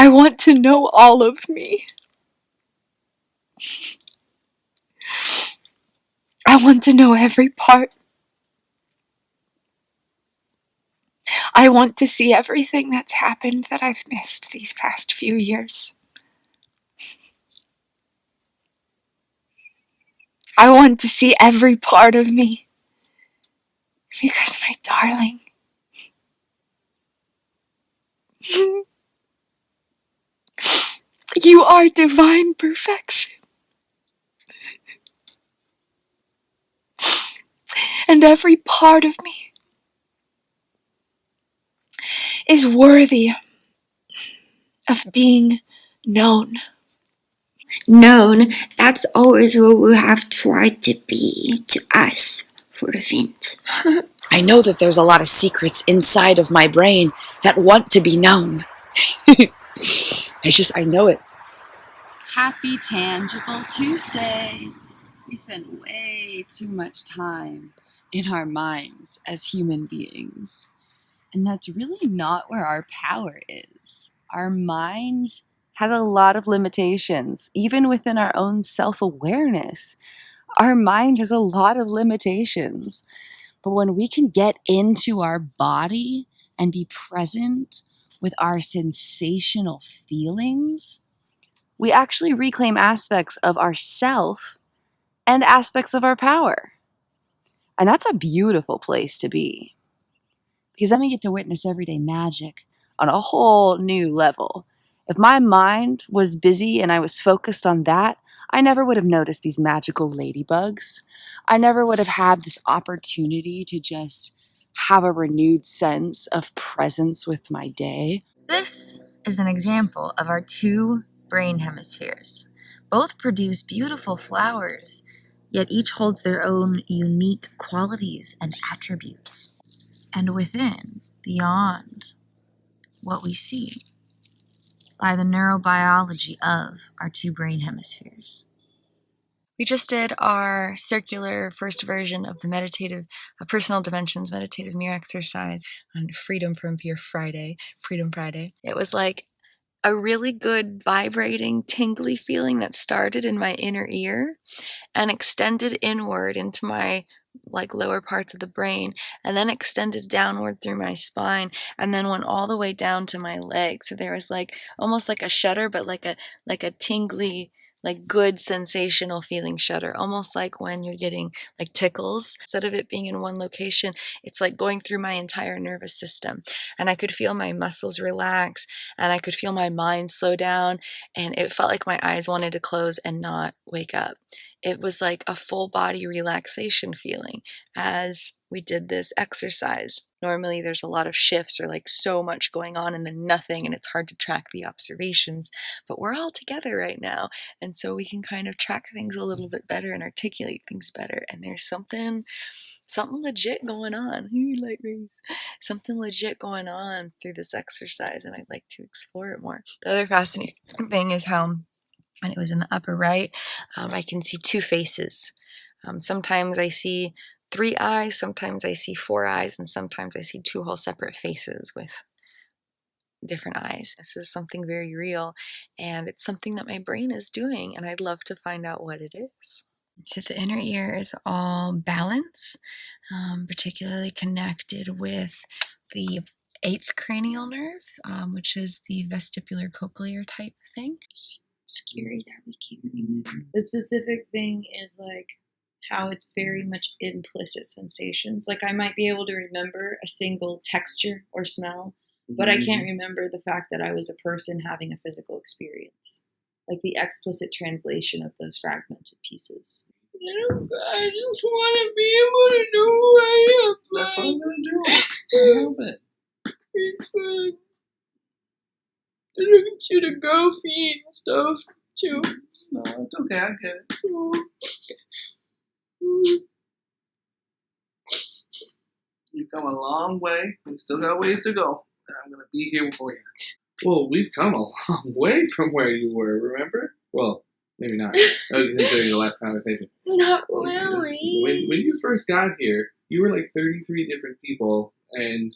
I want to know all of me. I want to know every part. I want to see everything that's happened that I've missed these past few years. I want to see every part of me. Because, my darling, you are divine perfection. And every part of me is worthy of being known. Known, that's always what we have tried to be to us for the Finns. I know that there's a lot of secrets inside of my brain that want to be known. I know it. Happy Tangible Tuesday! We spend way too much time in our minds as human beings. And that's really not where our power is. Our mind has a lot of limitations, even within our own self-awareness. Our mind has a lot of limitations. But when we can get into our body and be present with our sensational feelings, we actually reclaim aspects of ourself and aspects of our power. And that's a beautiful place to be. Because then we get to witness everyday magic on a whole new level. If my mind was busy and I was focused on that, I never would have noticed these magical ladybugs. I never would have had this opportunity to just have a renewed sense of presence with my day. This is an example of our two brain hemispheres. Both produce beautiful flowers, yet each holds their own unique qualities and attributes. And within, beyond what we see, lie the neurobiology of our two brain hemispheres. We just did our circular first version of the Personal Dimensions meditative mirror exercise on Freedom from Fear Friday, Freedom Friday. It was like a really good vibrating, tingly feeling that started in my inner ear and extended inward into my lower parts of the brain, and then extended downward through my spine, and then went all the way down to my legs. So there was almost like a shudder, but like a tingly, good sensational feeling shudder, almost like when you're getting tickles. Instead of it being in one location, it's going through my entire nervous system, and I could feel my muscles relax, and I could feel my mind slow down, and it felt like my eyes wanted to close and not wake up. It was like a full body relaxation feeling as we did this exercise. Normally there's a lot of shifts or so much going on and then nothing, and it's hard to track the observations, but we're all together right now, and so we can kind of track things a little bit better and articulate things better. And there's something legit going on. Light rays. Something legit going on through this exercise, and I'd like to explore it more. The other fascinating thing is how when it was in the upper right, I can see two faces. Sometimes I see 3 eyes, sometimes I see 4 eyes, and sometimes I see 2 whole separate faces with different eyes. This is something very real, and it's something that my brain is doing, and I'd love to find out what it is. So the inner ear is all balance, particularly connected with the 8th cranial nerve, which is the vestibular cochlear type thing. Scary that we can't remember. The specific thing is how it's very much implicit sensations. I might be able to remember a single texture or smell, but I can't remember the fact that I was a person having a physical experience. The explicit translation of those fragmented pieces. I just want to be able to do who I am. That's what I'm going to do. I hope it. It's fun. I don't want you to go feed stuff, too. No, it's okay. I get it. You've come a long way. We've still got ways to go. And I'm going to be here for you. Well, we've come a long way from where you were, remember? Well, maybe not. Considering the last conversation. Not really. When you first got here, you were 33 different people, and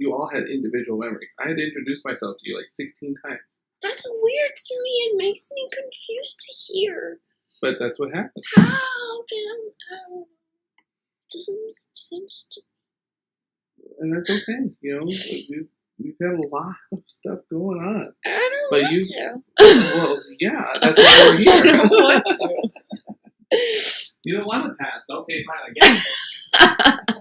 you all had individual memories. I had to introduce myself to you like 16 times. That's weird to me. It makes me confused to hear. But that's what happened. How can it doesn't make sense to me. And that's okay. You know, we've had a lot of stuff going on. I don't But want you, to. well, yeah, that's why we're here. I don't want to. You don't want to pass. Okay, fine, I get it.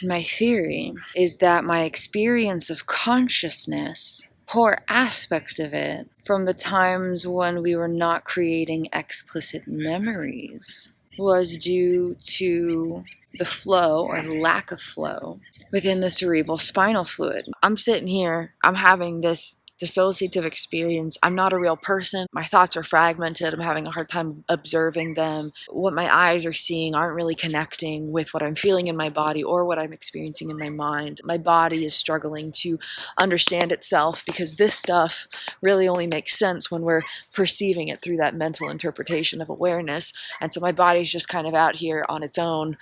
My theory is that my experience of consciousness, core aspect of it, from the times when we were not creating explicit memories, was due to the flow or lack of flow within the cerebral spinal fluid. I'm sitting here, I'm having this dissociative experience. I'm not a real person. My thoughts are fragmented. I'm having a hard time observing them. What my eyes are seeing aren't really connecting with what I'm feeling in my body or what I'm experiencing in my mind. My body is struggling to understand itself because this stuff really only makes sense when we're perceiving it through that mental interpretation of awareness. And so my body's just kind of out here on its own.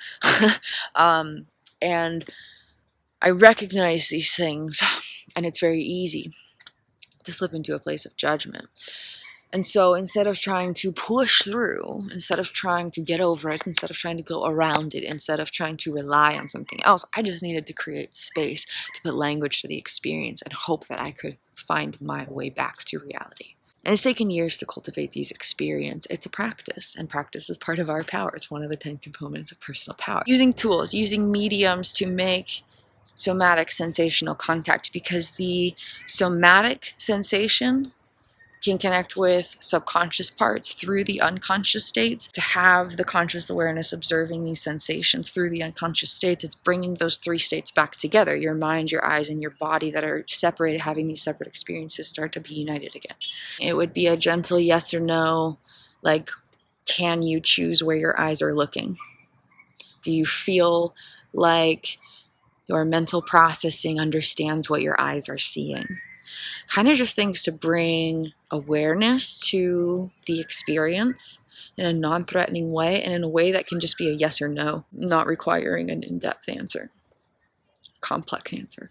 And I recognize these things, and it's very easy to slip into a place of judgment. And so instead of trying to push through, instead of trying to get over it, instead of trying to go around it, instead of trying to rely on something else, I just needed to create space to put language to the experience and hope that I could find my way back to reality. And it's taken years to cultivate these experiences. It's a practice, and practice is part of our power. It's one of the 10 components of personal power. Using tools, using mediums to make somatic sensational contact, because the somatic sensation can connect with subconscious parts through the unconscious states. To have the conscious awareness observing these sensations through the unconscious states, it's bringing those 3 states back together. Your mind, your eyes, and your body that are separated, having these separate experiences, start to be united again. It would be a gentle yes or no, like, can you choose where your eyes are looking? Do you feel like your mental processing understands what your eyes are seeing? Kind of just things to bring awareness to the experience in a non-threatening way, and in a way that can just be a yes or no, not requiring an in-depth answer, complex answer.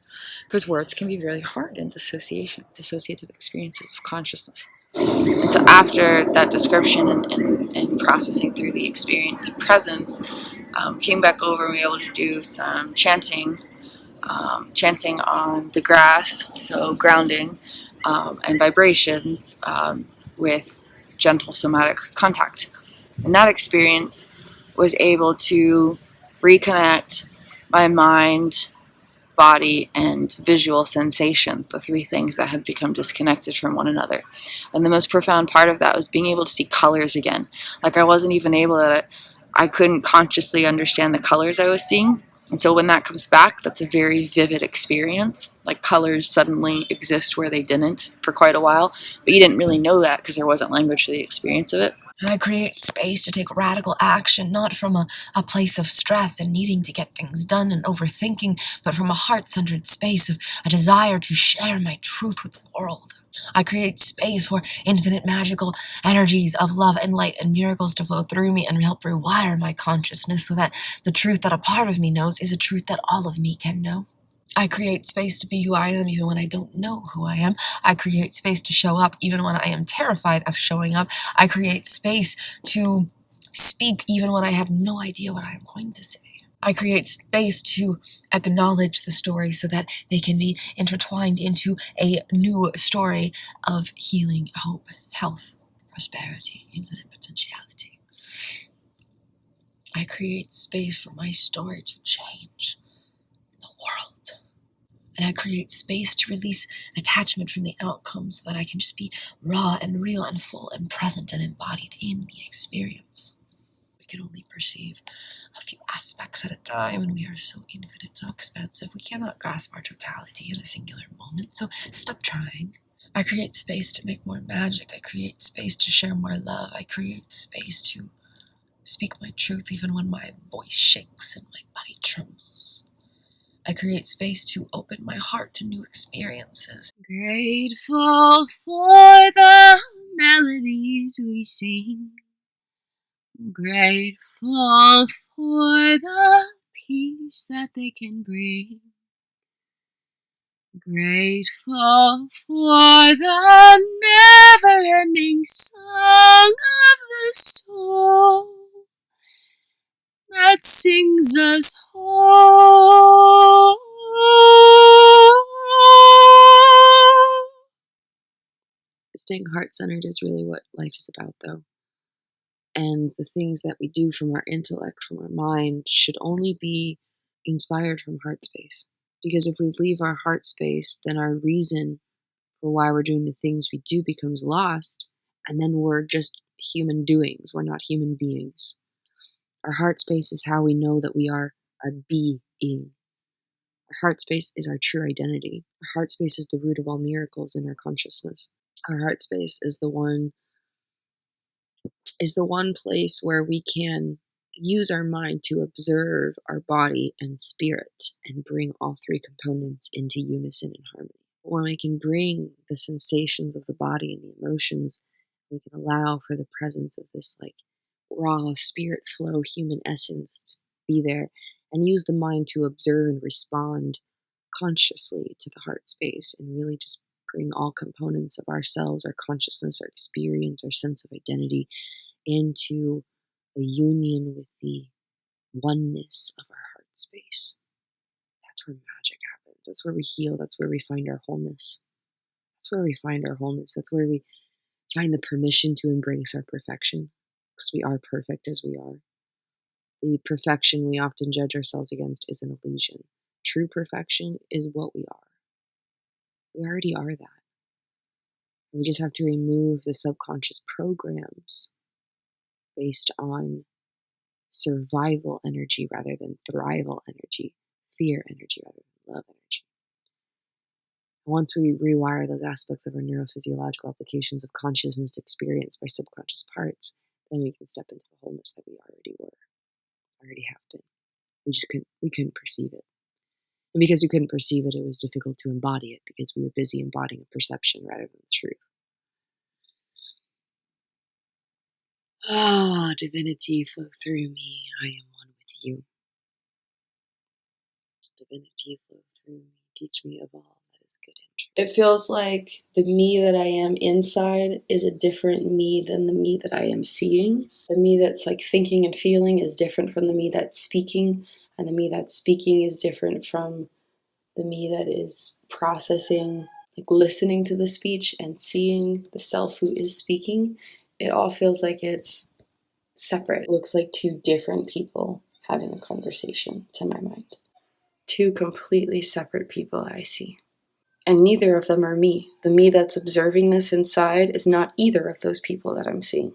Because words can be really hard in dissociative experiences of consciousness. And so after that description and processing through the experience, through presence, came back over and we were able to do some chanting on the grass, so grounding, and vibrations with gentle somatic contact. And that experience was able to reconnect my mind, body, and visual sensations, the 3 things that had become disconnected from one another. And the most profound part of that was being able to see colors again. Like, I wasn't even able to, I couldn't consciously understand the colors I was seeing. And so when that comes back, that's a very vivid experience. Like, colors suddenly exist where they didn't for quite a while, but you didn't really know that because there wasn't language for the experience of it. And I create space to take radical action, not from a place of stress and needing to get things done and overthinking, but from a heart-centered space of a desire to share my truth with the world. I create space for infinite magical energies of love and light and miracles to flow through me and help rewire my consciousness so that the truth that a part of me knows is a truth that all of me can know. I create space to be who I am even when I don't know who I am. I create space to show up even when I am terrified of showing up. I create space to speak even when I have no idea what I am going to say. I create space to acknowledge the story so that they can be intertwined into a new story of healing, hope, health, prosperity, infinite potentiality. I create space for my story to change the world. And I create space to release attachment from the outcome so that I can just be raw and real and full and present and embodied in the experience. We can only perceive a few aspects at a time, and we are so infinite, so expansive. We cannot grasp our totality in a singular moment, so stop trying. I create space to make more magic. I create space to share more love. I create space to speak my truth even when my voice shakes and my body trembles. I create space to open my heart to new experiences. Grateful for the melodies we sing, Grateful for the peace that they can bring. Grateful for the never-ending song of the soul that sings us home. Staying heart-centered is really what life is about, though. And the things that we do from our intellect, from our mind, should only be inspired from heart space. Because if we leave our heart space, then our reason for why we're doing the things we do becomes lost, and then we're just human doings. We're not human beings. Our heart space is how we know that we are a being. Our heart space is our true identity. Our heart space is the root of all miracles in our consciousness. Our heart space is the one place where we can use our mind to observe our body and spirit and bring all three components into unison and harmony. When we can bring the sensations of the body and the emotions, we can allow for the presence of this like raw spirit flow human essence to be there, and use the mind to observe and respond consciously to the heart space, and really just bring all components of ourselves, our consciousness, our experience, our sense of identity into a union with the oneness of our heart space. That's where magic happens. That's where we heal. That's where we find our wholeness. That's where we find our wholeness. That's where we find the permission to embrace our perfection, because we are perfect as we are. The perfection we often judge ourselves against is an illusion. True perfection is what we are. We already are that. We just have to remove the subconscious programs based on survival energy rather than thrival energy, fear energy rather than love energy. Once we rewire those aspects of our neurophysiological applications of consciousness experienced by subconscious parts, then we can step into the wholeness that we already were, already have been. We couldn't perceive it. And because we couldn't perceive it, it was difficult to embody it, because we were busy embodying a perception rather than the truth. Ah, divinity, flow through me. I am one with you. Divinity, flow through me. Teach me of all that is good and true. It feels like the me that I am inside is a different me than the me that I am seeing. The me that's like thinking and feeling is different from the me that's speaking, and the me that's speaking is different from the me that is processing, like listening to the speech and seeing the self who is speaking. It all feels like it's separate. It looks like two different people having a conversation to my mind. Two completely separate people I see. And neither of them are me. The me that's observing this inside is not either of those people that I'm seeing.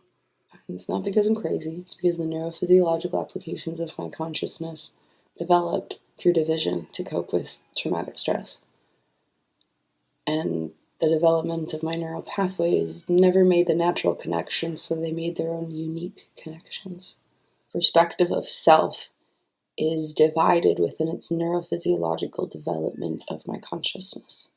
And it's not because I'm crazy. It's because the neurophysiological applications of my consciousness developed through division to cope with traumatic stress. And the development of my neural pathways never made the natural connections, so they made their own unique connections. Perspective of self is divided within its neurophysiological development of my consciousness.